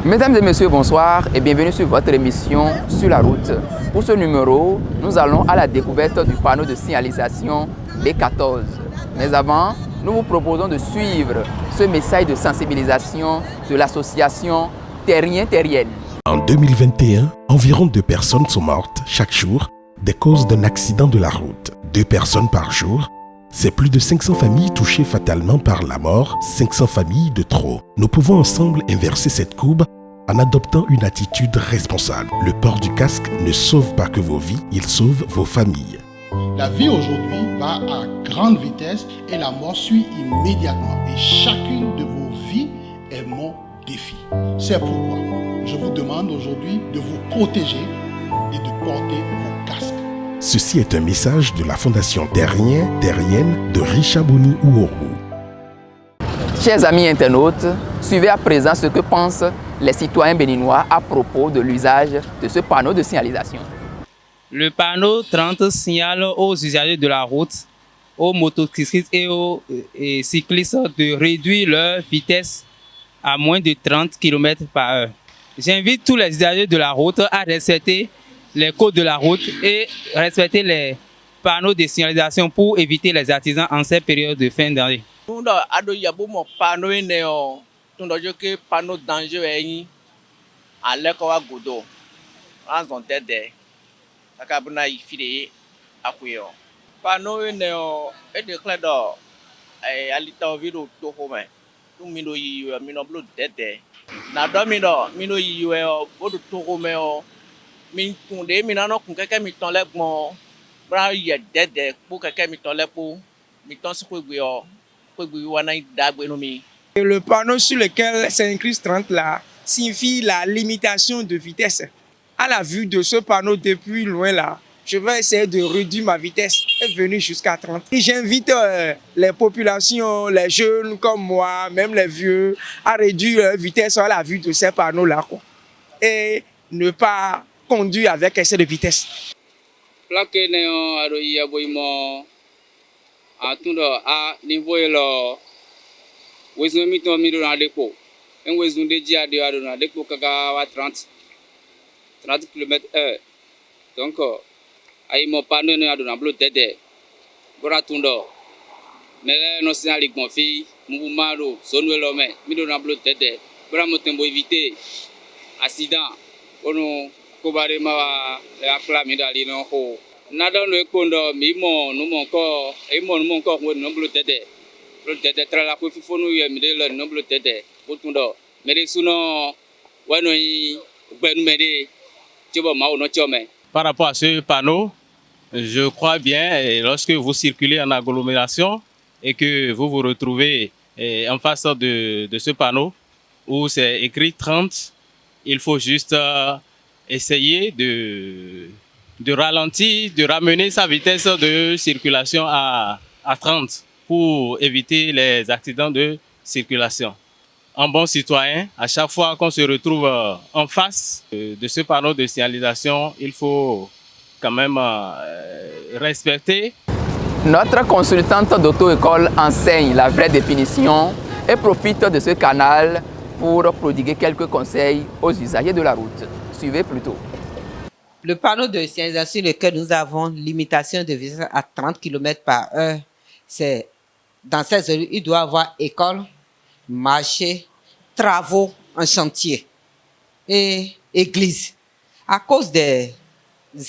Mesdames et messieurs, bonsoir et bienvenue sur votre émission Sur la route. Pour ce numéro, nous allons à la découverte du panneau de signalisation B14. Mais avant, nous vous proposons de suivre ce message de sensibilisation de l'association Terrien-Terrienne. En 2021, environ 2 personnes sont mortes chaque jour des causes d'un accident de la route. 2 personnes par jour, c'est plus de 500 familles touchées fatalement par la mort, 500 familles de trop. Nous pouvons ensemble inverser cette courbe en adoptant une attitude responsable. Le port du casque ne sauve pas que vos vies, il sauve vos familles. La vie aujourd'hui va à grande vitesse et la mort suit immédiatement. Et chacune de vos vies est mon défi. C'est pourquoi je vous demande aujourd'hui de vous protéger et de porter vos casques. Ceci est un message de la Fondation Terrien-Terrienne de Richaboni Ouourou. Chers amis internautes, suivez à présent ce que pensent les citoyens béninois à propos de l'usage de ce panneau de signalisation. Le panneau 30 signale aux usagers de la route, aux motocyclistes et aux cyclistes de réduire leur vitesse à moins de 30 km par heure. J'invite tous les usagers de la route à respecter les codes de la route et respecter les panneaux de signalisation pour éviter les accidents en cette période de fin d'année. Le panneau sur lequel s'inscrit 30 là signifie la limitation de vitesse. À la vue de ce panneau depuis loin là, je vais essayer de réduire ma vitesse et venir jusqu'à 30. Et j'invite les populations, les jeunes comme moi, même les vieux, à réduire leur vitesse à la vue de ces panneaux là et ne pas conduire avec excès de vitesse. « 30 km/h. Donc, aïe mon panneau n'a pas de tête. Voilà tout d'or. Mais là, nous sommes allés mon fils, mon mari, son l'homme, mais nous n'avons pas de tête. Voilà mon temps pour éviter accident. On couvre ma acclamé d'aller dans haut. Nadon le condo, mais mon corps, et mon corps, nous n'avons pas de tête. Le tête très la coupe, il faut nous y amener le nombre de tête. Pour tout d'or. Mais les sous-noms, ouais, nous, ben nous m'aider. Par rapport à ce panneau, je crois bien, lorsque vous circulez en agglomération et que vous vous retrouvez en face de ce panneau où c'est écrit 30, il faut juste essayer de ralentir, de ramener sa vitesse de circulation à 30 pour éviter les accidents de circulation. En bon citoyen, à chaque fois qu'on se retrouve en face de ce panneau de signalisation, il faut quand même respecter. Notre consultante d'auto-école enseigne la vraie définition et profite de ce canal pour prodiguer quelques conseils aux usagers de la route. Suivez plutôt. Le panneau de signalisation sur lequel nous avons limitation de vitesse à 30 km par heure, c'est dans ces zones, il doit y avoir école, marché, travaux en chantier et église. À cause des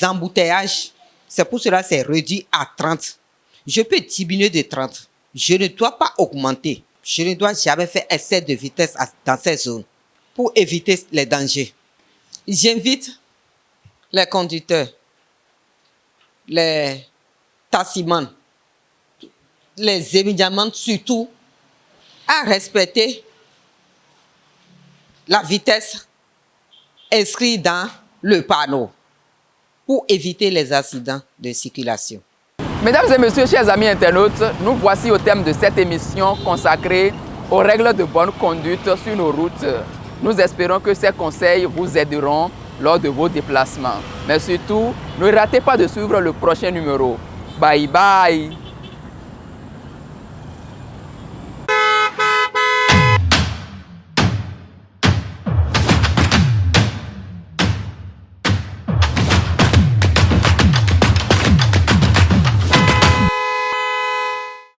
embouteillages, c'est pour cela que c'est réduit à 30. Je peux diminuer de 30. Je ne dois pas augmenter. Je ne dois jamais faire excès de vitesse dans ces zones pour éviter les dangers. J'invite les conducteurs, les taximans, les émigrants surtout, à respecter la vitesse inscrite dans le panneau pour éviter les accidents de circulation. Mesdames et messieurs, chers amis internautes, nous voici au thème de cette émission consacrée aux règles de bonne conduite sur nos routes. Nous espérons que ces conseils vous aideront lors de vos déplacements. Mais surtout, ne ratez pas de suivre le prochain numéro. Bye bye!